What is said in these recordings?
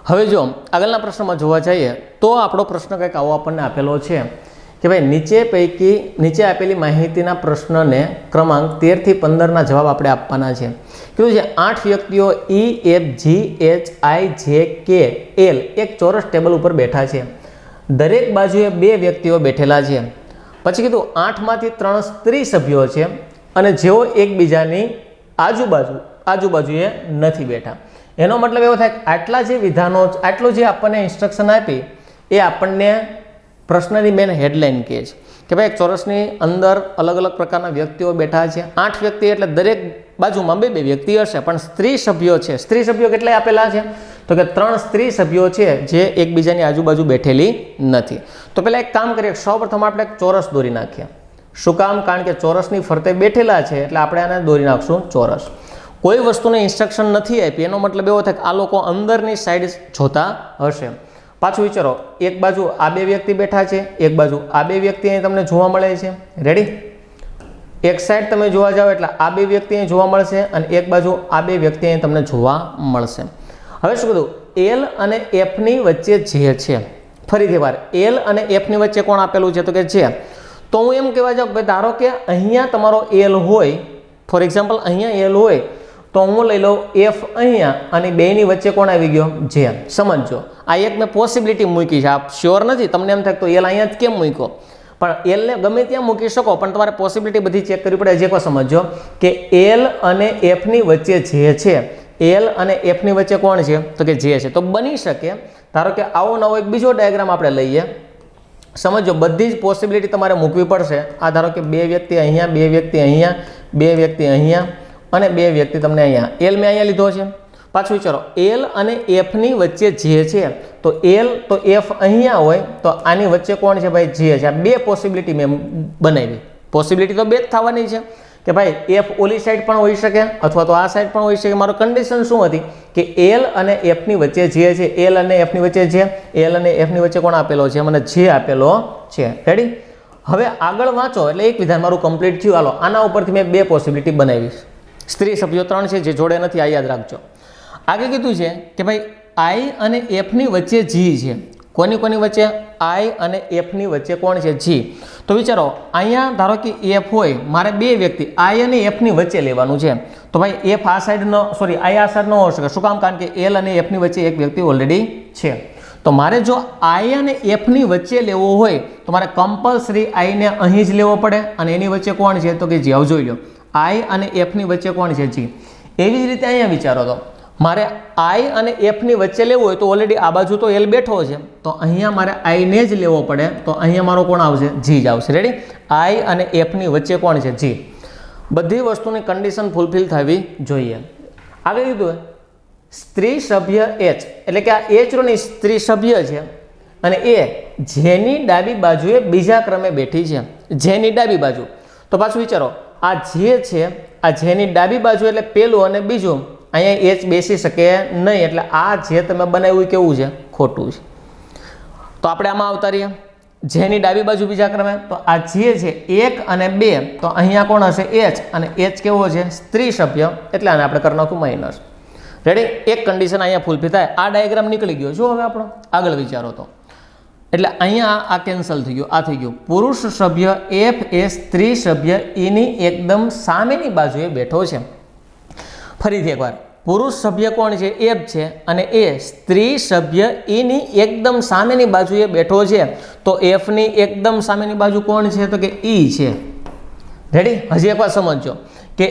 હવે જો આગળના પ્રશ્નમાં જોવા જઈએ તો આપણો પ્રશ્ન કંઈક આવો આપણને આપેલો છે કે ભાઈ નીચે આપેલી માહિતીના પ્રશ્નને ક્રમાંક 13 થી 15 ના જવાબ આપણે આપવાના છે. કીધું છે 8 વ્યક્તિઓ EFGHIJK L એક ચોરસ ટેબલ ઉપર બેઠા છે. દરેક બાજુએ 2 વ્યક્તિઓ બેઠેલા છે. પછી કીધું 8 માંથી 3 સ્ત્રી સભ્યો છે અને જેઓ એકબીજાની આજુબાજુએ નથી બેઠા. એનો મતલબ એવો થાય કે આટલા જે વિધાનો આટલું જે આપણને ઇન્સ્ટ્રક્શન આપી એ આપણને પ્રશ્નની મેન હેડલાઇન કહે છે કે ભાઈ એક ચોરસની અંદર અલગ અલગ પ્રકારના વ્યક્તિઓ બેઠા છે. 8 વ્યક્તિ એટલે દરેક બાજુમાં 2 વ્યક્તિ હશે, પણ સ્ત્રી સભ્યો છે. સ્ત્રી સભ્યો કેટલા આપેલા છે? તો કે 3 સ્ત્રી સભ્યો છે જે એકબીજાની આજુબાજુ બેઠેલી નથી. તો પહેલાં એક કામ કરીએ, સૌપ્રથમ આપણે એક ચોરસ દોરી નાખીએ. શું કામ? કારણ કે ચોરસની ફરતે બેઠેલા છે એટલે આપણે આને દોરી નાખશું ચોરસ. કોઈ વસ્તુને ઇન્સ્ટ્રક્શન નથી આપી એનો મતલબ એવો થાય કે આ લોકો અંદરની સાઈડ જોતા હશે. પાછું વિચારો, એક બાજુ આ 2 વ્યક્તિ બેઠા છે, એક બાજુ આ 2 વ્યક્તિ અહીં તમને જોવા મળે છે. રેડી? એક સાઈડ તમે જોવા જાઓ એટલે આ 2 વ્યક્તિ અહીં જોવા મળશે અને એક બાજુ આ 2 વ્યક્તિ અહીં તમને જોવા મળશે. હવે શું કીધું? L અને F ની વચ્ચે જે છે, ફરીથી વાર L અને F ની વચ્ચે કોણ આપેલું છે? તો કે જે. તો હું એમ કહેવા જાઉં ભાઈ ધારો કે અહીંયા તમારો L હોય, ફોર એક્ઝામ્પલ અહીંયા L હોય તો હું લઈ લઉં F અહીંયા અને બેની વચ્ચે કોણ આવી ગયો? જે. સમજો, આ એક મેં પોસિબિલિટી મૂકી છે, આપ શ્યોર નથી. તમને એમ થાય તો L અહીંયા જ કેમ મૂક્યો? પણ L ને ગમે ત્યાં મૂકી શકો, પણ તમારે પોસિબિલિટી બધી ચેક કરવી પડે. હજી એકવાર સમજો કે L અને F ની વચ્ચે જે છે, L અને F ની વચ્ચે કોણ છે? તો કે જે છે. તો બની શકે ધારો કે આવો નવો એક બીજો ડાયાગ્રામ આપણે લઈએ. સમજો, બધી જ પોસિબિલિટી તમારે મૂકવી પડશે. આ ધારો કે 2 વ્યક્તિ અહીંયા, 2 વ્યક્તિ અહીંયા, 2 વ્યક્તિ અહીંયા અને 2 વ્યક્તિ તમને અહીંયા. L મેં અહીંયા લીધો છે. પાછું વિચારો, L અને F ની વચ્ચે જે છે, તો L તો F અહીંયા હોય તો આની વચ્ચે કોણ છે? ભાઈ જે છે. આ 2 પોસિબિલિટી મેં બનાવી. પોસિબિલિટી તો 2 જ થવાની છે કે ભાઈ F ઓલી સાઈડ પણ હોઈ શકે અથવા તો આ સાઈડ પણ હોઈ શકે. મારો કન્ડિશન શું હતી કે L અને F ની વચ્ચે જે છે, L અને F ની વચ્ચે જે, L અને F ની વચ્ચે કોણ આપેલો છે? મને જે આપેલો છે. રેડી? હવે આગળ વાંચો એટલે એક વિધાન મારું કમ્પ્લીટ થયું. હાલો, આના ઉપરથી મેં 2 પોસિબિલિટી બનાવીશ. સ્ત્રી સભ્યો 3 છે, જે જોડે નથી, આ યાદ રાખજો. આગળ કીધું છે કે ભાઈ I અને F ની વચ્ચે G છે. કોની વચ્ચે? I અને F ની વચ્ચે કોણ છે? G. તો વિચારો, અહીંયા ધારો કે F હોય, મારે 2 વ્યક્તિ I અને F ની વચ્ચે લેવાનું છે. તો ભાઈ F આ સાઈડ નો, સોરી I આ સાઈડ ન હોઈ શકે. શું કામ? કારણ કે L અને F ની વચ્ચે એક વ્યક્તિ ઓલરેડી છે. તો મારે જો I અને F ની વચ્ચે લેવો હોય તો મારે કમ્પલસરી I ને અહીં જ લેવો પડે અને એની વચ્ચે કોણ છે? તો કે G. આવ જોઈ લો, I અને F ની વચ્ચે કોણ છે? G. એવી જ રીતે અહીંયા વિચારો, તો મારે I અને F ની વચ્ચે લેવું હોય તો ઓલરેડી આ બાજુ તો L બેઠો છે, તો અહીંયા મારે I ને જ લેવો પડે. તો અહીંયા મારો કોણ આવશે? G જ આવશે. રેડી? I અને F ની વચ્ચે કોણ છે? G. બધી વસ્તુની કન્ડિશન ફૂલફિલ થવી જોઈએ. આગળ કીધું સ્ત્રી સભ્ય H, એટલે કે આ H ની સ્ત્રી સભ્ય છે અને એ જેની ડાબી બાજુએ બીજા ક્રમે બેઠી છે. જેની ડાબી બાજુ. તો પાછું વિચારો, આ જે છે, આ જેની ડાબી બાજુ એટલે પેલું અને બીજું, અહીંયા H બેસી શકે નહીં. એટલે આ જે તમે બનાવ્યું કેવું છે? ખોટું છે. તો આપણે આમાં આવતા રહીએ. જેની ડાબી બાજુ બીજા ક્રમે, તો આ જે છે 1 અને 2, તો અહીંયા કોણ હશે? H. અને H કેવો છે? સ્ત્રી સભ્ય, એટલે આને આપણે કરી નાખું માઇનસ. રેડી? એક કન્ડિશન અહીંયા ફૂલફિલ થાય. આ ડાયાગ્રામ નીકળી ગયો. શું હવે આપણો આગળ વિચારો તો, એટલે અહીંયા આ કેન્સલ થઈ ગયું, આ થઈ ગયું. પુરુષ સભ્ય F એ સ્ત્રી સભ્ય E ની એકદમ સામેની બાજુએ બેઠો છે. ફરીથી એકવાર, પુરુષ સભ્ય કોણ છે? F છે અને એ સ્ત્રી સભ્ય E ની એકદમ સામેની બાજુએ બેઠો છે. તો F ની એકદમ સામેની બાજુ કોણ છે? તો કે E છે. રેડી? હજી એકવાર સમજો કે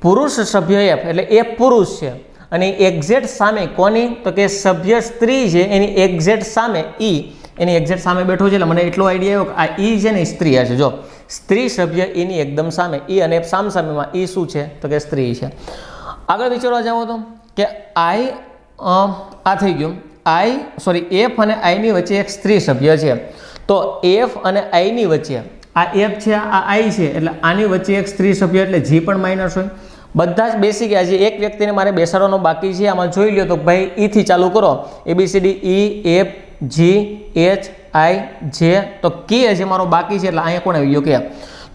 પુરુષ સભ્ય F એટલે F પુરુષ છે અને એક્ઝેક્ટ સામે કોની? તો કે સભ્ય સ્ત્રી છે, એની એક્ઝેક્ટ સામે E, એની એક્ઝેક્ટ સામે બેઠો છે. એટલે મને એટલો આઈડિયા આવ્યો કે આ E છે ને સ્ત્રી હશે. જો સ્ત્રી સભ્ય E ની એકદમ સામે, E અને F સામેમાં, E શું છે? તો કે સ્ત્રી છે. આગળ વિચારવા જાઓ તો કે આ થઈ ગયું F અને I ની વચ્ચે એક સ્ત્રી સભ્ય છે. તો F અને I ની વચ્ચે આ F છે, આ I છે, એટલે આની વચ્ચે એક સ્ત્રી સભ્ય એટલે G પણ માઇનસ હોય. બધા જ બેસી ગયા છે. એક વ્યક્તિને મારે બેસાડવાનો બાકી છે. આમાં જોઈ લો તો ભાઈ E થી ચાલુ કરો, ABCD E F G H I J. તો K છે મારો બાકી છે, એટલે અહીંયા કોણ આવી ગયો? K.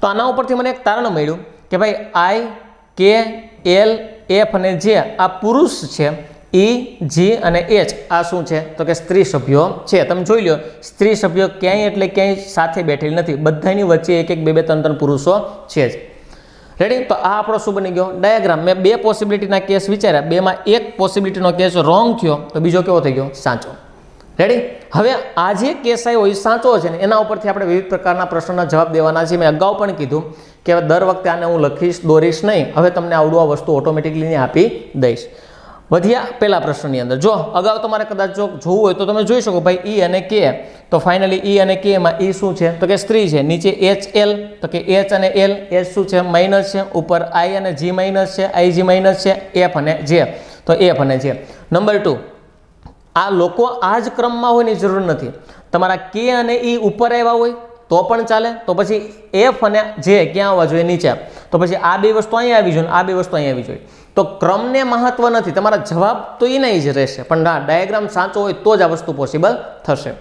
તો આના ઉપરથી મને એક તારણ મળ્યું કે ભાઈ I, K, L, F અને J આ પુરુષ છે, ઈ, જી અને એચ આ શું છે તો કે સ્ત્રી સભ્યો છે. તમે જોઈ લો સ્ત્રી સભ્યો ક્યાંય એટલે ક્યાંય સાથે બેઠેલી નથી, બધાની વચ્ચે એક એક બે બે ત્રણ ત્રણ પુરુષો છે જ. રેડી? તો આ આપણો શું બની ગયો ડાયાગ્રામ. મેં બે પોસિબિલિટીના કેસ વિચાર્યા, બેમાં એક પોસિબિલિટીનો કેસ રોંગ થયો તો બીજો કેવો થઈ ગયો સાચો. રેડી? હવે આ જે કેસ આવ્યો એ સાચો છે ને એના ઉપરથી આપણે વિવિધ પ્રકારના પ્રશ્નોના જવાબ દેવાના છે. મેં અગાઉ પણ કીધું કે દર વખતે આને હું લખીશ દોરીશ નહીં, હવે તમને આવડું આ વસ્તુ ઓટોમેટિકલી આપી દઈશ. વધ્યા પહેલા પ્રશ્નની અંદર. જો અગાઉ તમારે કદાચ જો જોવું હોય તો તમે જોઈ શકો ભાઈ ઈ અને કે, તો ફાઇનલી ઈ અને કે માં ઈ શું છે તો કે સ્ત્રી છે, નીચે એચ એલ તો કે એચ અને એલ, એચ શું છે માઇનસ છે, ઉપર આઈ અને જી માઇનસ છે, આઈ જી માઇનસ છે, એફ અને જે તો એફ અને જે. નંબર 2 આ લોકો આ જ ક્રમમાં હોય ની જરૂર નથી, તમારા કે અને ઈ ઉપર આવ્યા હોય તો પણ ચાલે, તો પછી એફ અને જે ક્યાં આવવા જોઈએ નીચે, તો પછી આ બે વસ્તુ અહીંયા આવી જોઈએ, આ બે વસ્તુ અહીંયા આવી જોઈએ. તો ક્રમને મહત્વ નથી, તમારા જવાબ તો એના જ રહેશે, પણ ના ડાયાગ્રામ સાચો હોય તો જ આ વસ્તુ પોસિબલ થશે.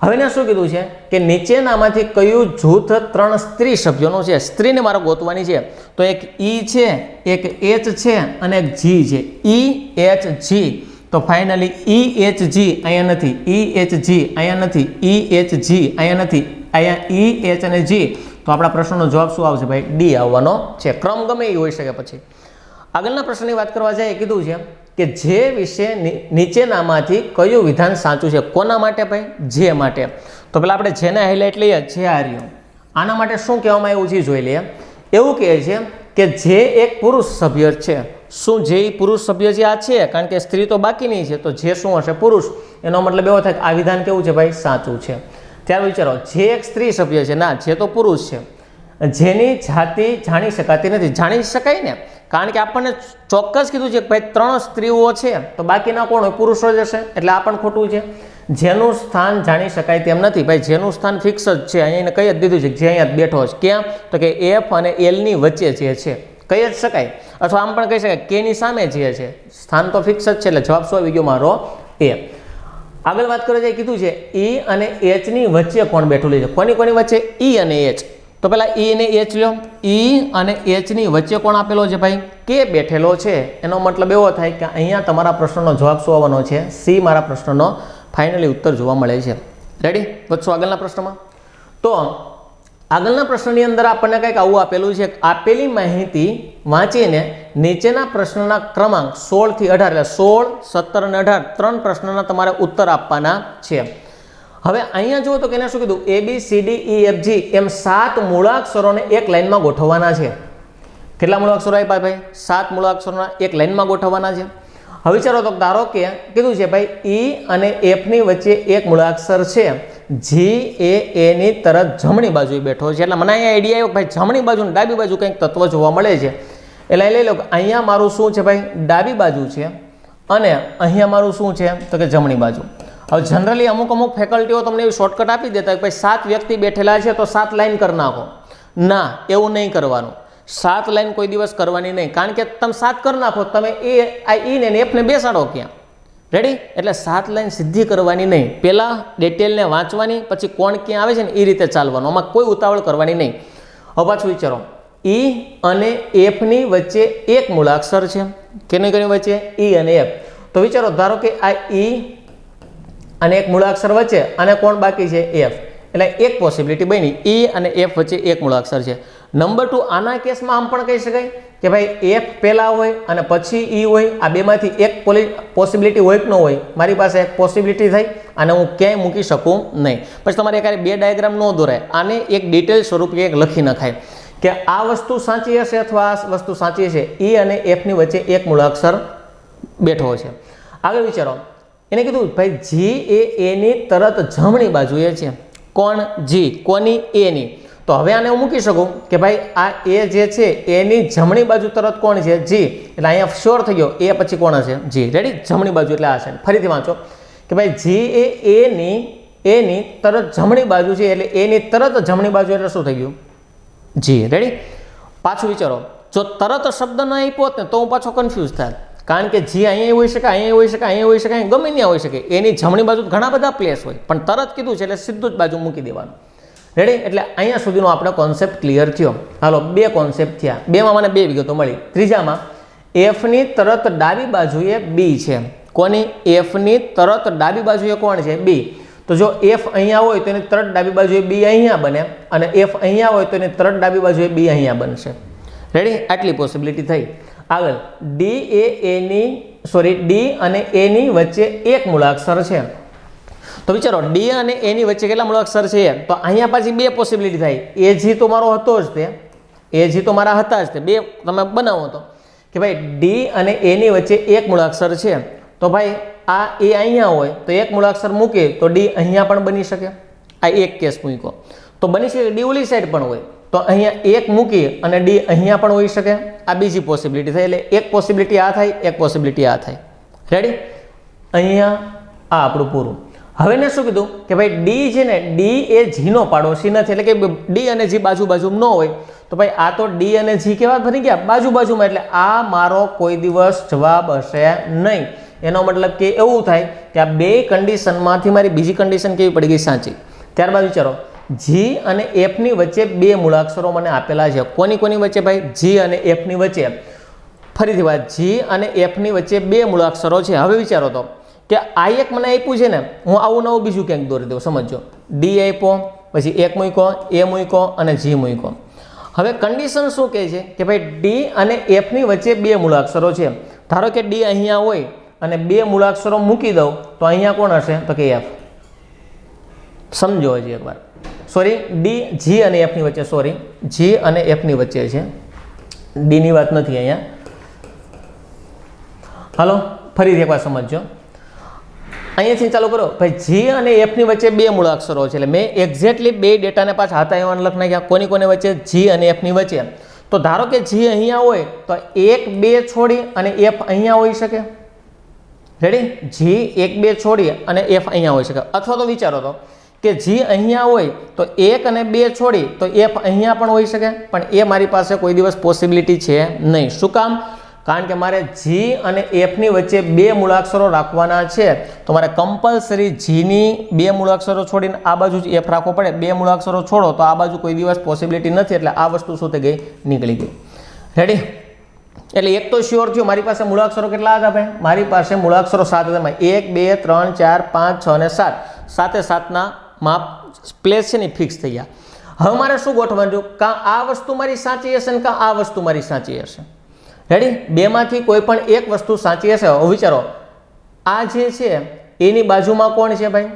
હવે એને શું કીધું છે કે નીચેનામાંથી કયું જૂથ 3 સ્ત્રી સભ્યોનું છે, સ્ત્રીને મારે ગોતવાની છે, તો એક ઈ છે, એક એચ છે અને એક જી છે. ઈ એચ જી, તો ફાઇનલી ઈ એચ જી અહીંયા નથી, ઈ એચ જી અહીંયા નથી, ઈ એચ જી અહીંયા નથી, અહીંયા ઈ એચ અને જી. તો આપણા પ્રશ્નનો જવાબ શું આવશે ભાઈ ડી આવવાનો છે. ક્રમ ગમે એ હોઈ શકે. પછી આગળના પ્રશ્નની વાત કરવા જાય કીધું છે કે જે વિશે નીચેનામાંથી કયું વિધાન સાચું છે. કોના માટે ભાઈ? જે માટે. તો પેલા આપણે જેને હાઇલાઇટ લઈએ, જે આ રહ્યો, આના માટે શું કહેવામાં આવ્યું છે જોઈ લઈએ. એવું કહે છે કે જે એક પુરુષ સભ્ય છે. શું જે પુરુષ સભ્ય જે આ છે, કારણ કે સ્ત્રી તો બાકીની છે, તો જે શું હશે પુરુષ, એનો મતલબ એવો થાય કે આ વિધાન કેવું છે ભાઈ સાચું છે. ત્યારે વિચારો જે એક સ્ત્રી સભ્ય છે, ના જે તો પુરુષ છે, જેની જાતિ જાણી શકાતી નથી. જાણી શકાય ને, કારણ કે આપણને ચોક્કસ કીધું છે કે ભાઈ 3 સ્ત્રીઓ છે તો બાકીના કોણ હોય પુરુષો જ હશે, એટલે આ પણ ખોટું છે. જેનું સ્થાન જાણી શકાય તેમ નથી ભાઈ, જેનું સ્થાન ફિક્સ જ છે, અહીંયા કહી જ દીધું છે જે અહીંયા બેઠો છે. ક્યાં? તો કે એફ અને એલની વચ્ચે જે છે કહી જ શકાય, અથવા આમ પણ કહી શકાય કેની સામે જે છે, સ્થાન તો ફિક્સ જ છે. એટલે જવાબ શું આવી ગયો મારો એ. આગળ વાત કરવા જાય કીધું છે ઈ અને એચની વચ્ચે કોણ બેઠું છે. કોની કોની વચ્ચે? ઈ અને એચ. તો પેલા ઈ અને એચ લ્યો. ઈ અને એચની વચ્ચે કોણ આપેલો છે ભાઈ? કે બેઠેલો છે. એનો મતલબ એવો થાય કે અહીંયા તમારા પ્રશ્નનો જવાબ શું આવવાનો છે? સી મારા પ્રશ્નનો ફાઇનલી ઉત્તર જોવા મળે છે. રેડી? વધશું આગળના પ્રશ્નમાં. તો આગળના પ્રશ્નની અંદર આપણને કંઈક આવું આપેલું છે. આપેલી માહિતી વાંચીને નીચેના પ્રશ્નના ક્રમાંક 16 થી 18 એટલે 16, 17 અને 18 3 પ્રશ્નના તમારે ઉત્તર આપવાના છે. હવે અહીંયા જુઓ તો કે એને શું કીધું? A B C D E F G M 7 મૂળાક્ષરોને એક લાઈનમાં ગોઠવવાના છે. કેટલા મૂળાક્ષરો આપ્યા ભાઈ? 7 મૂળાક્ષરોના એક લાઈનમાં ગોઠવવાના છે. હવે વિચારો તો ધારો કે કીધું છે ભાઈ ઈ અને એફની વચ્ચે એક મૂળાક્ષર છે, જી એ એની તરત જમણી બાજુએ બેઠો છે. એટલે મને અહીંયા આઈડિયા આવ્યો ભાઈ જમણી બાજુ અને ડાબી બાજુ કંઈક તત્વ જોવા મળે છે. એટલે લઈ લો અહીંયા મારું શું છે ભાઈ ડાબી બાજુ છે અને અહીંયા મારું શું છે તો કે જમણી બાજુ. હવે જનરલી અમુક ફેકલ્ટીઓ તમને એવી શોર્ટકટ આપી દેતા કે ભાઈ 7 વ્યક્તિ બેઠેલા છે તો 7 લાઈન કરી નાખો. ના, એવું નહીં કરવાનું. 7 લાઈન કોઈ દિવસ કરવાની નહીં, કારણ કે તમે 7 કરી નાખો, તમે ઈ ને એફ ને બેસાડો ક્યાં? રેડી? એટલે 7 લાઈન સીધી કરવાની નહીં. પહેલાં ડિટેલને વાંચવાની, પછી કોણ ક્યાં આવે છે ને એ રીતે ચાલવાનું. આમાં કોઈ ઉતાવળ કરવાની નહીં. હવે પાછું વિચારો, ઈ અને એફની વચ્ચે એક મૂળાક્ષર છે. કેની કેની વચ્ચે? ઈ અને એફ. તો વિચારો ધારો કે આ ઈ અને એક મૂળાક્ષર વચ્ચે અને કોણ બાકી છે? એફ. એટલે એક પોસિબિલિટી બની, ઈ અને એફ વચ્ચે એક મૂળાક્ષર છે. નંબર 2 આના કેસમાં આમ પણ કહી શકાય કે ભાઈ એફ પહેલાં હોય અને પછી ઈ હોય. આ બેમાંથી એક પોસિબિલિટી હોય કે ન હોય? મારી પાસે એક પોસિબિલિટી થઈ અને હું ક્યાંય મૂકી શકું નહીં. પછી તમારે એકારે બે ડાયાગ્રામ ન દોરાય, આને એક ડિટેલ સ્વરૂપે એક લખી નખાય કે આ વસ્તુ સાચી હશે અથવા આ વસ્તુ સાચી હશે. ઈ અને એફની વચ્ચે એક મૂળાક્ષર બેઠો છે. આગળ વિચારો, એને કીધું ભાઈ જી એ એની તરત જમણી બાજુએ છે. કોણ? જી. કોની? એની. તો હવે આને હું મૂકી શકું કે ભાઈ આ એ જે છે એની જમણી બાજુ તરત કોણ છે? જી. એટલે અહીંયા શ્યોર થઈ ગયો એ પછી કોણ હશે? જી. રેડી? જમણી બાજુ એટલે આ છે. ફરીથી વાંચો કે ભાઈ જી એ એની તરત જમણી બાજુ છે, એટલે એની તરત જમણી બાજુ એટલે શું થઈ ગયું? જી. રેડી? પાછું વિચારો, જો તરત શબ્દ ન આપ્યો ને તો હું પાછો કન્ફ્યુઝ થાય, કારણ કે જી અહીંયા હોઈ શકે, અહીંયા હોઈ શકે, અહીંયા હોઈ શકે, ગમે ત્યાં હોઈ શકે. એની જમણી બાજુ ઘણા બધા પ્લેસ હોય, પણ તરત કીધું છે એટલે સીધું જ બાજુ મૂકી દેવાનું. રેડી? એટલે અહીંયા સુધીનો આપણો કોન્સેપ્ટ ક્લિયર થયો. હાલો, 2 કોન્સેપ્ટ થયા. 2માં મને 2 વિગતો મળી. ત્રીજામાં એફની તરત ડાબી બાજુએ બી છે. કોની? એફની તરત ડાબી બાજુએ કોણ છે? બી. તો જો એફ અહીંયા હોય તો એની તરત ડાબી બાજુએ બી અહીંયા બને, અને એફ અહીંયા હોય તો એની તરત ડાબી બાજુએ બી અહીંયા બનશે. રેડી? આટલી પોસિબિલિટી થઈ. આગળ ડી અને એની વચ્ચે એક મૂળાક્ષર છે. તો વિચારો ડી અને એની વચ્ચે કેટલા મૂળાક્ષર છે? તો અહીંયા પાછી બે પોસિબિલિટી થાય. એજી તો મારો હતો જ તે, એજી તો મારા હતા જ તે, બે તમે બનાવો તો કે ભાઈ ડી અને એની વચ્ચે એક મૂળાક્ષર છે. તો ભાઈ આ એ અહીંયા હોય તો એક મૂળાક્ષર મૂકે તો ડી અહીંયા પણ બની શકે. આ એક કેસ મૂક્યો તો બની શકે ડી ઓલી સાઈડ પણ હોય તો અહીંયા એક મૂકી અને ડી અહીંયા પણ હોઈ શકે. આ બીજી પોસિબિલિટી થાય. એટલે એક પોસિબિલિટી આ થાય, એક પોસિબિલિટી આ થાય. રેડી? અહીંયા આ આપણું પૂરું. હવે ને શું કીધું કે ભાઈ ડી છે ને, ડી એ જીનો પાડોશી નથી, એટલે કે ડી અને જી બાજુ બાજુમાં ન હોય તો ભાઈ આ તો ડી અને જી કેવા બની ગયા? બાજુ બાજુમાં. એટલે આ મારો કોઈ દિવસ જવાબ હશે નહીં. એનો મતલબ કે એવું થાય કે આ બે કન્ડિશનમાંથી મારી બીજી કન્ડિશન કેવી પડી ગઈ? સાચી. ત્યારબાદ વિચારો જી અને એફની વચ્ચે બે મૂળાક્ષરો મને આપેલા છે. કોની કોની વચ્ચે ભાઈ? જી અને એફની વચ્ચે. ફરીથી વાત, જી અને એફની વચ્ચે બે મૂળાક્ષરો છે. હવે વિચારો તો કે આ એક મને આપ્યું છે ને, હું આવું નવું બીજું ક્યાંક દોરી દઉં. સમજો, ડી આપ્યો, પછી એક મૂક્યો, એ મૂક્યો અને જી મૂક્યો. હવે કન્ડિશન શું કહે છે કે ભાઈ ડી અને એફની વચ્ચે બે મૂળાક્ષરો છે. ધારો કે ડી અહીંયા હોય અને બે મૂળાક્ષરો મૂકી દઉં તો અહીંયા કોણ હશે? તો કે એફ. સમજો હજી એકવાર. સોરી, ડી જી અને એફની વચ્ચે, સોરી જી અને એફની વચ્ચે છે, ડીની વાત નથી અહીંયા. હાલો ફરીથી એકવાર સમજજો. અહીંયાથી ચાલુ કરો ભાઈ. જી અને એફની વચ્ચે બે મૂળાક્ષરો છે. એટલે મેં એક્ઝેક્ટલી બે ડેટાને પાછા હાથા એવા લખી નાખ્યા. કોની કોની વચ્ચે? જી અને એફની વચ્ચે. તો ધારો કે જી અહીંયા હોય તો 1 2 છોડી અને એફ અહીંયા હોઈ શકે. રેડી? જી 1 2 છોડી અને એફ અહીંયા હોઈ શકે. અથવા તો વિચારો તો કે જી અહીંયા હોય તો 1 અને 2 છોડી તો એફ અહીંયા પણ હોઈ શકે. પણ એ મારી પાસે કોઈ દિવસ પોસિબિલિટી છે નહીં. શું કામ? કારણ કે મારે જી અને એફની વચ્ચે બે મૂળાક્ષરો રાખવાના છે. તો મારે કમ્પલસરી જીની બે મૂળાક્ષરો છોડીને આ બાજુ જ એફ રાખવો પડે. બે મૂળાક્ષરો છોડો તો આ બાજુ કોઈ દિવસ પોસિબિલિટી નથી. એટલે આ વસ્તુ શું થઈ ગઈ? નીકળી ગઈ. રેડી? એટલે એક તો શ્યોર થયું. મારી પાસે મૂળાક્ષરો કેટલા હતા ભાઈ? મારી પાસે મૂળાક્ષરો 7 હતા. 1 2 3 4 5 6 અને 7. 7 એ 7ના માપ પ્લેસ છે ને ફિક્સ થઈ ગયા. હવે મારે શું ગોઠવવાનું? કાં આ વસ્તુ મારી સાચી હશે ને કાં આ વસ્તુ મારી સાચી હશે. રેડી? બેમાંથી કોઈ પણ એક વસ્તુ સાચી હશે. હવે વિચારો આ જે છે એની બાજુમાં કોણ છે ભાઈ?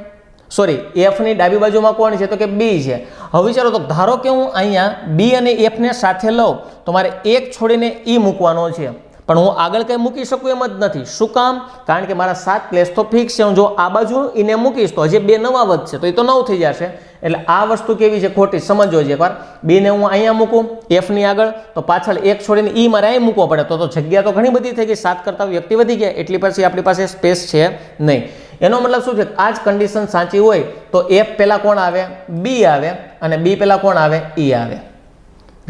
સોરી, એફની ડાબી બાજુમાં કોણ છે? તો કે બી છે. હવે વિચારો તો ધારો કે હું અહીંયા બી અને એફને સાથે લઉં તો મારે એક છોડીને ઈ મૂકવાનો છે. પણ હું આગળ કંઈ મૂકી શકું એમ જ નથી. શું કામ? કારણ કે મારા 7 પ્લેસ તો ફિક્સ છે. હું જો આ બાજુ એને મૂકીશ તો હજી 2 નવા વધશે તો એ તો 9 થઈ જશે. એટલે આ વસ્તુ કેવી છે? ખોટી. સમજો છે એકવાર. બીને હું અહીંયા મૂકું એફની આગળ તો પાછળ એક છોડીને ઈ મારે અહીં મૂકવો પડે તો જગ્યા તો ઘણી બધી થઈ ગઈ. 7 કરતાં વ્યક્તિ વધી ગયા. એટલી પછી આપણી પાસે સ્પેસ છે નહીં. એનો મતલબ શું છે? આ જ કન્ડિશન સાચી હોય તો એફ પહેલાં કોણ આવે? બી આવે. અને બી પહેલાં કોણ આવે? ઈ આવે.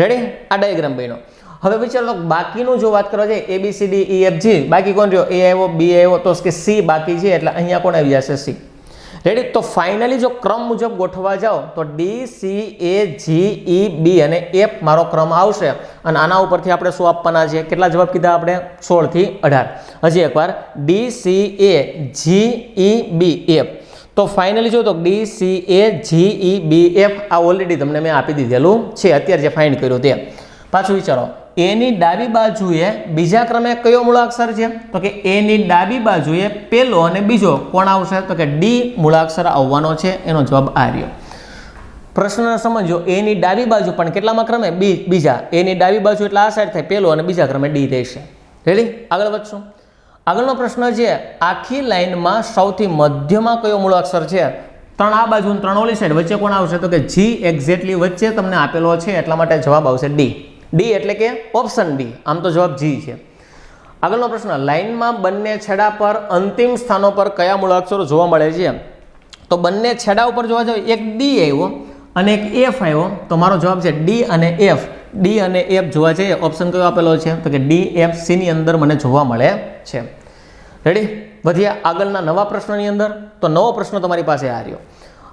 રેડી? આ ડાયાગ્રામ બન્યો. હવે વિચારો બાકીનું જો વાત કરવા જાય ABCDEFG, બાકી કોણ રહ્યો? એ આવ્યો, બી આવ્યો, તો કે સી બાકી છે. એટલે અહીંયા કોણ આવી જશે? સી. રેડી? તો ફાઇનલી જો ક્રમ મુજબ ગોઠવા જાઓ તો ડી સી એ જી ઈ બી અને એફ મારો ક્રમ આવશે. અને આના ઉપરથી આપણે શું આપવાના છે? કેટલા જવાબ કીધા આપણે? 16 થી 18. હજી એકવાર ડી સી એ જી ઈ બી એફ. તો ફાઇનલી જો તો ડી સી એ જી ઈ બી એફ આ ઓલરેડી તમને મેં આપી દીધેલું છે અત્યારે જે ફાઇન્ડ કર્યું તે. પાછું વિચારો એની ડાબી બાજુએ બીજા ક્રમે કયો મૂળાક્ષર છે? તો કે એની ડાબી બાજુએ પહેલો અને બીજો કોણ આવશે? તો કે ડી મૂળાક્ષર આવવાનો છે. એનો જવાબ આ રહ્યો. પ્રશ્ન સમજો. એની ડાબી બાજુ પણ કેટલામાં ક્રમે? બીજા. એની ડાબી બાજુ એટલે આ સાઈડ થાય પહેલો અને બીજા ક્રમે ડી રહેશે. રેડી? આગળ વધશું. આગળનો પ્રશ્ન છે આખી લાઈનમાં સૌથી મધ્યમાં કયો મૂળાક્ષર છે? 3 આ બાજુ 3 ઓલી સાઈડ વચ્ચે કોણ આવશે? તો કે જી એક્ઝેક્ટલી વચ્ચે તમને આપેલો છે એટલા માટે જવાબ આવશે ડી. ડી એટલે કે ઓપ્શન ડી. આમ તો જવાબ જી છે. આગળનો પ્રશ્ન લાઈનમાં બંને છેડા પર અંતિમ સ્થાનો પર કયા મૂળાક્ષરો જોવા મળે છે? તો બંને છેડા ઉપર જોવા જાવ એક ડી આવ્યો અને એક એફ આવ્યો તો મારો જવાબ છે ડી અને એફ. ડી અને એફ જોવા જઈએ ઓપ્શન કયો આપેલો છે? તો કે ડી એફ સી ની અંદર મને જોવા મળે છે. રેડી? વધીએ આગળના નવા પ્રશ્નની અંદર. તો નવો પ્રશ્ન તમારી પાસે આ રહ્યો.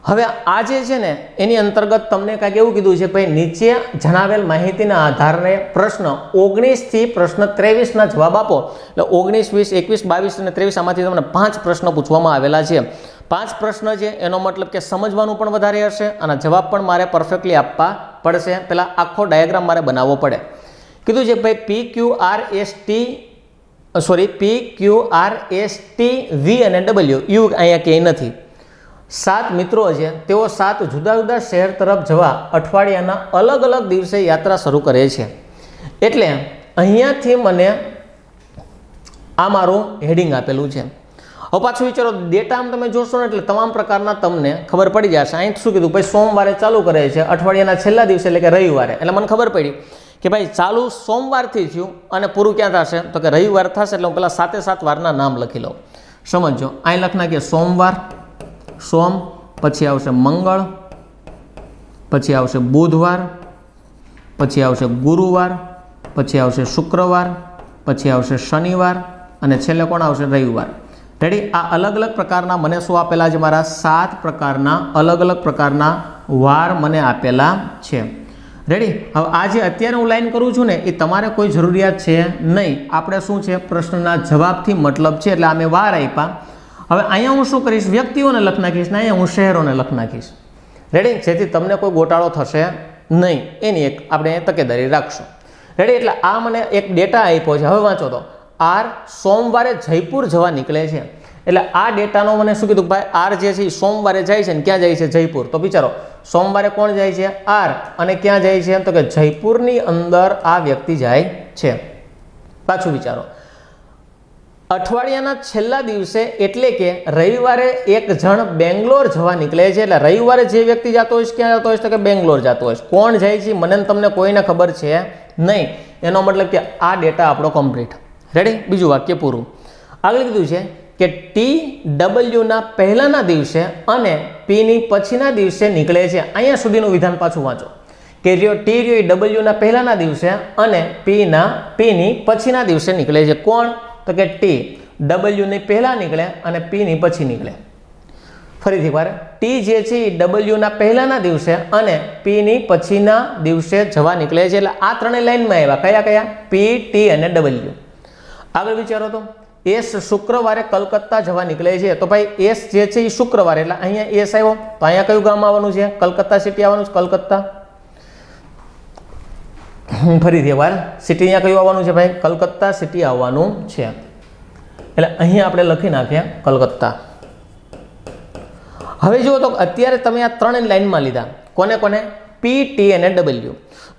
હવે આ જે છે ને એની અંતર્ગત તમને કાંઈક એવું કીધું છે ભાઈ નીચે જણાવેલ માહિતીના આધારે પ્રશ્ન 19 થી પ્રશ્ન 23ના જવાબ આપો. એટલે 19, 20, 21, 22 અને 23 આમાંથી તમને 5 પ્રશ્નો પૂછવામાં આવેલા છે. 5 પ્રશ્ન છે એનો મતલબ કે સમજવાનું પણ વધારે હશે અને જવાબ પણ મારે પરફેક્ટલી આપવા પડશે. પહેલાં આખો ડાયાગ્રામ મારે બનાવવો પડે. કીધું છે ભાઈ PQRST V અને W યુ અહીંયા ક્યાંય નથી. 7 મિત્રો છે તેઓ 7 જુદા જુદા શહેર તરફ જવા અઠવાડિયાના અલગ અલગ દિવસે યાત્રા શરૂ કરે છે. એટલે અહીંયાથી મને આ મારું હેડિંગ આપેલું છે. હવે પાછું વિચારો ડેટા તમે જોશો ને એટલે તમામ પ્રકારના તમને ખબર પડી જશે. અહીં શું કીધું ભાઈ સોમવારે ચાલુ કરે છે અઠવાડિયાના છેલ્લા દિવસે એટલે કે રવિવારે. એટલે મને ખબર પડી કે ભાઈ ચાલુ સોમવારથી થયું અને પૂરું ક્યાં થશે તો કે રવિવાર થશે. એટલે હું પહેલાં 7 વારના નામ લખી લઉં. સમજો અહીં લખ નાખીએ સોમવાર, સોમ, પછી આવશે મંગળ, પછી આવશે બુધવાર, પછી આવશે ગુરુવાર, પછી આવશે શુક્રવાર, પછી આવશે શનિવાર અને છેલ્લે કોણ આવશે રવિવાર. રેડી? આ અલગ અલગ પ્રકારના મને શું આપેલા છે? મારા 7 પ્રકારના અલગ અલગ પ્રકારના વાર મને આપેલા છે. રેડી? હવે આ જે અત્યારે હું લાઈન કરું છું ને એ તમારે કોઈ જરૂરિયાત છે નહીં. આપણે શું છે પ્રશ્નના જવાબથી મતલબ છે એટલે આ મેં વાર આપ્યા. હવે અહીંયા હું શું કરીશ? વ્યક્તિઓને લખી નાખીશ ને અહીંયા હું શહેરોને લખી નાખીશ. રેડી? જેથી તમને કોઈ ગોટાળો થશે નહીં એની એક આપણે તકેદારી રાખશું. રેડી? એટલે આ મને એક ડેટા આપ્યો છે. હવે વાંચો તો આર સોમવારે જયપુર જવા નીકળે છે. એટલે આ ડેટાનો મને શું કીધું ભાઈ આર જે છે એ સોમવારે જાય છે ને ક્યાં જાય છે? જયપુર. તો વિચારો સોમવારે કોણ જાય છે? આર. અને ક્યાં જાય છે? તો કે જયપુરની અંદર આ વ્યક્તિ જાય છે. પાછું વિચારો અઠવાડિયાના છેલ્લા દિવસે એટલે કે રવિવારે એક જણ બેંગ્લોર જવા નીકળે છે. એટલે રવિવારે જે વ્યક્તિ જતો હોય ક્યાં જતો હોય તો કે બેંગ્લોર જતો હોય. કોણ જાય છે મને તમને કોઈને ખબર છે નહીં. એનો મતલબ કે આ ડેટા આપણો કમ્પ્લીટ. રેડી? બીજું વાક્ય પૂરું. આગળ કીધું છે કે TWના પહેલાના દિવસે અને Pની પછીના દિવસે નીકળે છે. અહીંયા સુધીનું વિધાન પાછું વાંચો કે TWના પહેલાના દિવસે અને Pની પછીના દિવસે નીકળે છે. કોણ? તો કે TWની પહેલા નીકળે અને Pની પછી નીકળે. ફરીથી વાર T જે છે એ Wના પહેલાના દિવસે અને Pની પછીના દિવસે જવા નીકળે છે. એટલે આ ત્રણેય લાઈનમાં આવ્યા. કયા? P, T અને W. આગળ વિચારો તો એસ શુક્રવારે કલકત્તા જવા નીકળે છે. તો ભાઈ એસ જે છે એ શુક્રવારે એટલે અહીંયા એસ આવ્યો તો અહીંયા કયું ગામ આવવાનું છે? કલકત્તા સિટી આવવાનું છે. કલકત્તા. ફરીથી વાર સિટી અહીંયા કયું આવવાનું છે ભાઈ? કલકત્તા સિટી આવવાનું છે. એટલે અહીંયા આપણે લખી નાખીએ કલકત્તા. હવે જુઓ તો અત્યારે તમે આ ત્રણ લાઈનમાં લીધા. કોને કોને? P, T અને W.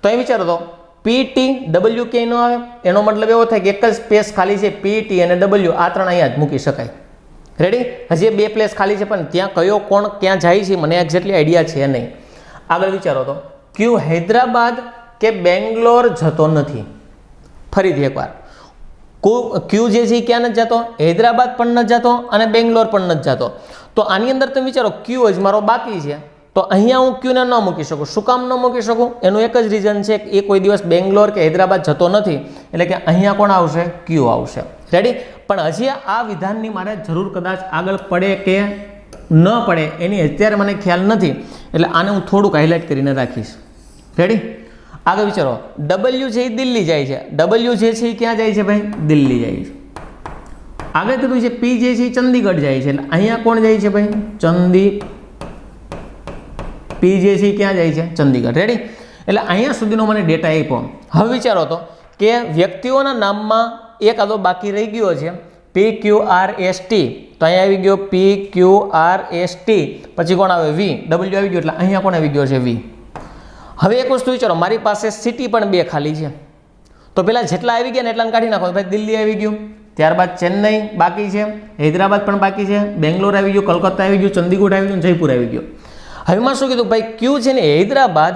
તો અહીં વિચારો તો PT W ક્યાંય ન આવે. એનો મતલબ એવો થાય કે એક જ સ્પેસ ખાલી છે PT અને W. આ ત્રણ અહીંયા જ મૂકી શકાય. રેડી? હજી 2 પ્લેસ ખાલી છે પણ ત્યાં કયો કોણ ક્યાં જાય છે મને એક્ઝેક્ટલી આઈડિયા છે નહીં. આગળ વિચારો તો ક્યુ હૈદરાબાદ કે બેંગ્લોર જતો નથી. ફરીથી એકવાર ક્યુ જે છે ક્યાં નથી જતો? હૈદરાબાદ પણ નથી જતો અને બેંગ્લોર પણ નથી જતો. તો આની અંદર તમે વિચારો ક્યુ જ મારો બાકી છે તો અહીંયા હું ક્યુને ન મૂકી શકું. શું કામ ન મૂકી શકું? એનું એક જ રીઝન છે કે એ કોઈ દિવસ બેંગ્લોર કે હૈદરાબાદ જતો નથી. એટલે કે અહીંયા કોણ આવશે? ક્યુ આવશે. રેડી? પણ હજી આ વિધાનની મારે જરૂર કદાચ આગળ પડે કે ન પડે એની અત્યારે મને ખ્યાલ નથી. એટલે આને હું થોડુંક હાઇલાઇટ કરીને રાખીશ. રેડી? આગળ વિચારો W છે એ દિલ્હી જાય છે. W જે છે એ ક્યાં જાય છે ભાઈ? દિલ્હી જાય છે. આગળ કીધું છે P જે છે એ ચંદીગઢ જાય છે. એટલે અહીંયા કોણ જાય છે ભાઈ? P જે છે એ ક્યાં જાય છે? ચંદીગઢ. રેડી? એટલે અહીંયા સુધીનો મને ડેટા આપ્યો. હવે વિચારો તો કે વ્યક્તિઓના નામમાં એક આદો બાકી રહી ગયો છે PQRST. તો અહીંયા આવી ગયો PQRST. પછી કોણ આવે? V. W આવી ગયો એટલે અહીંયા કોણ આવી ગયો છે? V. હવે એક વસ્તુ વિચારો મારી પાસે સિટી પણ 2 ખાલી છે. તો પેલા જેટલા આવી ગયા ને એટલાને કાઢી નાખો. ભાઈ દિલ્હી આવી ગયું, ત્યારબાદ ચેન્નઈ બાકી છે, હૈદરાબાદ પણ બાકી છે, બેંગ્લોર આવી ગયું, કલકત્તા આવી ગયું, ચંદીગઢ આવી ગયું, જયપુર આવી ગયું. હવેમાં શું કીધું ભાઈ? ક્યુ છે ને હૈદરાબાદ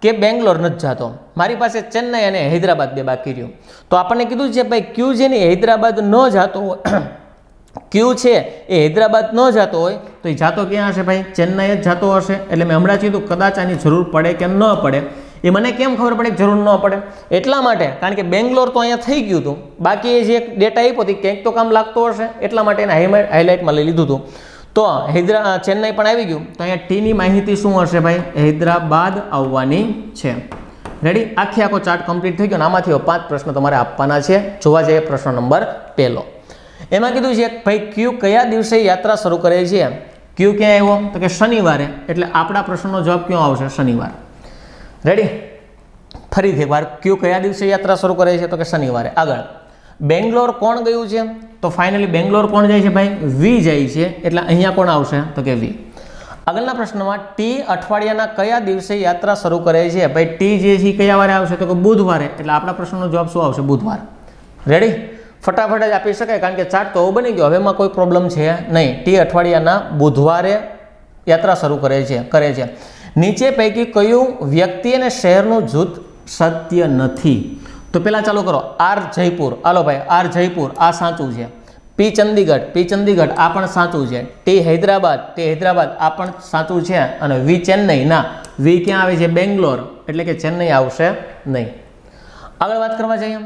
કે બેંગ્લોર નથી જતો. મારી પાસે ચેન્નઈ અને હૈદરાબાદ 2 બાકી રહ્યું. તો આપણને કીધું છે ભાઈ ક્યુ છે ને હૈદરાબાદ ન જતો હોય ક્યુ છે એ હૈદરાબાદ ન જતો હોય તો એ જાતો ક્યાં હશે ભાઈ? ચેન્નઈ જ જતો હશે. એટલે મેં હમણાં કીધું કદાચ આની જરૂર પડે કે ન પડે. એ મને કેમ ખબર પડે કે જરૂર ન પડે? એટલા માટે કારણ કે બેંગ્લોર તો અહીંયા થઈ ગયું હતું. બાકી એ જે ડેટા આપ્યો હતી ક્યાંક તો કામ લાગતો હશે એટલા માટે એને હાઇલાઇટમાં લઈ લીધું હતું. તો ચેન્નઈ પણ આવી ગયું, તો અહીંયા ટીની માહિતી શું હશે ભાઈ? હૈદરાબાદ આવવાની છે. રેડી? આખો ચાર્ટ કમ્પ્લીટ થઈ ગયો ને આમાંથી 5 પ્રશ્ન તમારે આપવાના છે. જોવા જઈએ પ્રશ્ન નંબર 1. એમાં કીધું છે ભાઈ ક્યુ કયા દિવસે યાત્રા શરૂ કરે છે? ક્યુ ક્યાં આવ્યો? તો કે શનિવારે. એટલે આપણા પ્રશ્નનો જવાબ ક્યાં આવશે? શનિવાર. રેડી? ફરીથી એકવાર, ક્યુ કયા દિવસે યાત્રા શરૂ કરે છે? તો કે શનિવારે. આગળ, બેંગ્લોર કોણ ગયું છે? તો ફાઇનલી બેંગ્લોર કોણ જાય છે ભાઈ? વી જાય છે. એટલે અહીંયા કોણ આવશે? તો કે વી. આગળના પ્રશ્નમાં ટી અઠવાડિયાના કયા દિવસે યાત્રા શરૂ કરે છે? ભાઈ ટી જે છે કયા વારે આવશે? તો કે બુધવારે. એટલે આપણા પ્રશ્નનો જવાબ શું આવશે? બુધવાર. રેડી? ફટાફટ જ આપી શકાય, કારણ કે ચાર્ટ તો બની ગયો, હવે એમાં કોઈ પ્રોબ્લેમ છે નહીં. ટી અઠવાડિયાના બુધવારે યાત્રા શરૂ કરે છે. નીચે પૈકી કયું વ્યક્તિ અને શહેરનું જૂથ સત્ય નથી? તો પહેલાં ચાલુ કરો. આર જયપુર, હાલો ભાઈ, આર જયપુર આ સાચું છે. પી ચંદીગઢ આ પણ સાચું છે. ટી હૈદરાબાદ આ પણ સાચું છે. અને વી ચેન્નઈ, ના, વી ક્યાં આવે છે? બેંગ્લોર. એટલે કે ચેન્નઈ આવશે નહીં. આગળ વાત કરવા જઈએ,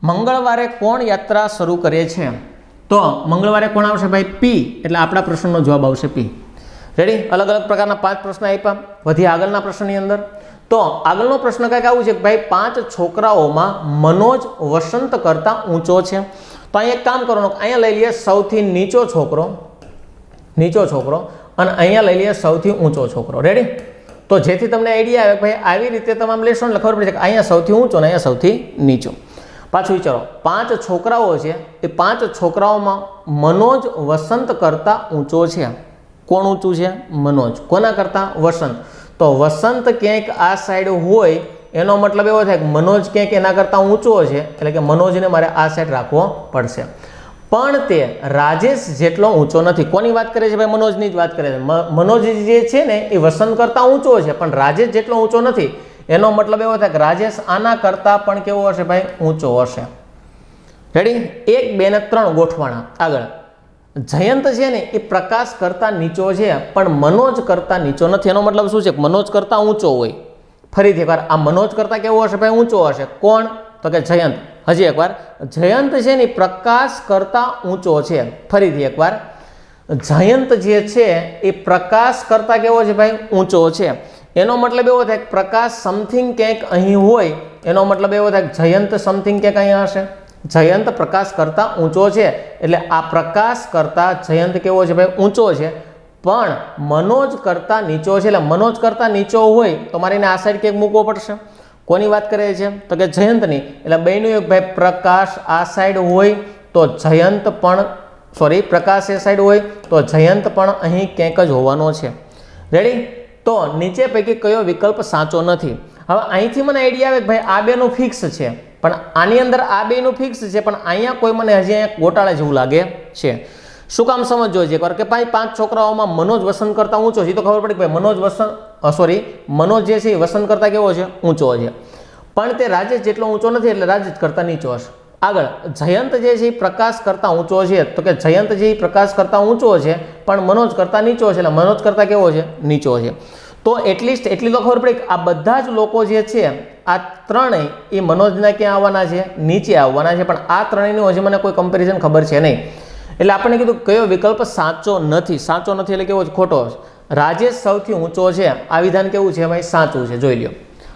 મંગળવારે કોણ યાત્રા શરૂ કરે છે? તો મંગળવારે કોણ આવશે ભાઈ? પી. એટલે આપણા પ્રશ્નનો જવાબ આવશે પી. રેડી? અલગ અલગ પ્રકારના 5 પ્રશ્ન આપ્યા. વધી આગળના પ્રશ્નની અંદર. તો આગળનો પ્રશ્ન કંઈક આવું છે કે ભાઈ 5 છોકરાઓમાં મનોજ વસંત કરતાં ઊંચો છે. તો અહીંયા એક કામ કરવાનું, અહીંયા લઈ લઈએ સૌથી નીચો છોકરો અને અહીંયા લઈ લઈએ સૌથી ઊંચો છોકરો. રેડી? તો જેથી તમને આઈડિયા આવે ભાઈ આવી રીતે તમામ લેશો એટલે ખબર પડે કે અહીંયા સૌથી ઊંચો ને અહીંયા સૌથી નીચો. પાછું વિચારો, 5 છોકરાઓ છે, એ 5 છોકરાઓમાં મનોજ વસંત કરતાં ઊંચો છે. કોણ ઊંચું છે? મનોજ. કોના કરતાં? વસંત. તો વસંત ક્યાંક આ સાઈડ હોય એનો મતલબ એવો થાય કે મનોજ ક્યાંક એના કરતાં ઊંચો છે, એટલે કે મનોજને મારે આ સાઈડ રાખવો પડશે. પણ તે રાજેશ જેટલો ઊંચો નથી. કોની વાત કરે છે ભાઈ? મનોજની જ વાત કરે છે. મનોજ જે છે ને એ વસંત કરતાં ઊંચો છે, પણ રાજેશ જેટલો ઊંચો નથી. એનો મતલબ એવો થાય કે રાજેશ આના કરતાં પણ કેવો હશે ભાઈ? ઊંચો હશે. રેડી? 1, 2 ને 3 ગોઠવાના. આગળ, જયંત છે ને એ પ્રકાશ કરતાં નીચો છે, પણ મનોજ કરતાં નીચો નથી. એનો મતલબ શું છે? મનોજ કરતાં ઊંચો હોય. ફરીથી એકવાર, આ મનોજ કરતાં કેવો હશે ભાઈ? ઊંચો હશે. કોણ? તો કે જયંત. હજી એકવાર, જયંત છે ને પ્રકાશ કરતાં ઊંચો છે. ફરીથી એકવાર, જયંત જે છે એ પ્રકાશ કરતાં કેવો છે ભાઈ? ઊંચો છે. એનો મતલબ એવો થાય કે પ્રકાશ સમથિંગ ક્યાંક અહીં હોય. એનો મતલબ એવો થાય કે જયંત સમથિંગ ક્યાંક અહીંયા હશે. જયંત પ્રકાશ કરતાં ઊંચો છે, એટલે આ પ્રકાશ કરતાં જયંત કેવો છે ભાઈ? ઊંચો છે. પણ મનોજ કરતાં નીચો છે. એટલે મનોજ કરતાં નીચો હોય તો મારે એને આ સાઈડ ક્યાંક મૂકવો પડશે. કોની વાત કરે છે? તો કે જયંતની. એટલે બેનું એક ભાઈ, પ્રકાશ આ સાઈડ હોય તો જયંત પણ પ્રકાશ એ સાઈડ હોય તો જયંત પણ અહીં ક્યાંક જ હોવાનો છે. રેડી? તો નીચે પૈકી કયો વિકલ્પ સાચો નથી? હવે અહીંથી મને આઈડિયા આવે કે ભાઈ આ બેનું ફિક્સ છે, પણ આની અંદર આ બેનું ફિક્સ છે, પણ અહીંયા કોઈ મને હજી અહીંયા ગોટાળા જેવું લાગે છે. શું કામ સમજજો છે? કે ભાઈ 5 છોકરાઓમાં મનોજ વસંત કરતાં ઊંચો છે. તો ખબર પડી કે ભાઈ મનોજ જે છે એ વસંત કરતાં કેવો છે? ઊંચો છે. પણ તે રાજેશ જેટલો ઊંચો નથી, એટલે રાજેશ કરતાં નીચો હશે. આગળ, જયંત જે છે એ પ્રકાશ કરતાં ઊંચો છે. તો કે જયંત જે પ્રકાશ કરતાં ઊંચો છે, પણ મનોજ કરતાં નીચો છે. એટલે મનોજ કરતાં કેવો છે? નીચો છે. તો એટલીસ્ટ એટલી તો ખબર પડી કે આ બધા જ લોકો જે છે આ ત્રણેય એ મનોજના ક્યાં આવવાના છે? નીચે આવવાના છે. પણ આ ત્રણેયનું હજી મને કોઈ કમ્પેરિઝન ખબર છે નહીં. એટલે આપણે કીધું કયો વિકલ્પ સાચો નથી. સાચો નથી એટલે કેવો છે? ખોટો. રાજેશ સૌથી ઊંચો છે. આ વિધાન કેવું છે ભાઈ? સાચું છે. જોઈ લો,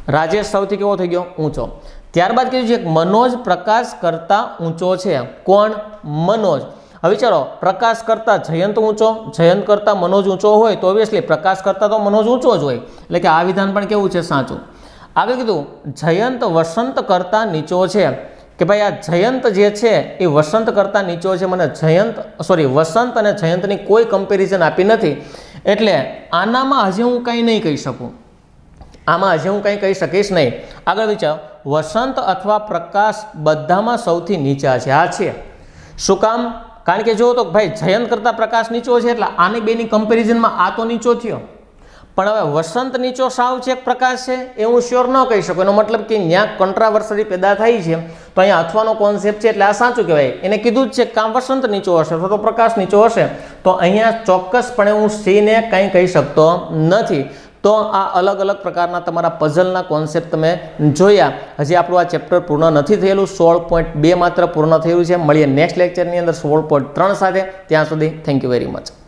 રાજેશ સૌથી કેવો થઈ ગયો? ઊંચો. ત્યારબાદ કીધું છે મનોજ પ્રકાશ કરતાં ઊંચો છે. કોણ? મનોજ. હવે વિચારો, પ્રકાશ કરતાં જયંત ઊંચો, જયંત કરતાં મનોજ ઊંચો હોય તો ઓબ્વિયસલી પ્રકાશ કરતાં તો મનોજ ઊંચો જ હોય. એટલે કે આ વિધાન પણ કેવું છે? સાચું. આગળ કીધું જયંત વસંત કરતાં નીચો છે. કે ભાઈ આ જયંત જે છે એ વસંત કરતાં નીચો છે. મને વસંત અને જયંતની કોઈ કમ્પેરિઝન આપી નથી. એટલે આનામાં હજી હું કંઈ નહીં કહી શકું. આમાં હજી હું કંઈ કહી શકીશ નહીં. આગળ વિચારો, વસંત અથવા પ્રકાશ બધામાં સૌથી નીચા છે. આ છે. શું કામ? કારણ કે જો તો ભાઈ જયંત કરતાં પ્રકાશ નીચો છે, એટલે આની બેની કમ્પેરિઝનમાં આ તો નીચો થયો. પણ હવે વસંત નીચો સાવ છે, પ્રકાશ છે, એ હું શ્યોર ન કહી શકું. એનો મતલબ કે ત્યાં કોન્ટ્રાવર્સરી પેદા થાય છે. તો અહીંયા અથવાનો કોન્સેપ્ટ છે, એટલે આ સાચું કહેવાય. એને કીધું જ છે કે કાં વસંત નીચો હશે અથવા તો પ્રકાશ નીચો હશે. તો અહીંયા ચોક્કસપણે હું સીને કંઈ કહી શકતો નથી. તો આ અલગ અલગ પ્રકારના તમારા પઝલના કોન્સેપ્ટ તમે જોયા. હજી આપણું આ ચેપ્ટર પૂર્ણ નથી થયેલું. 16.2 માત્ર પૂર્ણ થયું છે. મળીએ નેક્સ્ટ લેક્ચરની અંદર 16.3 સાથે. ત્યાં સુધી થેન્ક યુ વેરી મચ.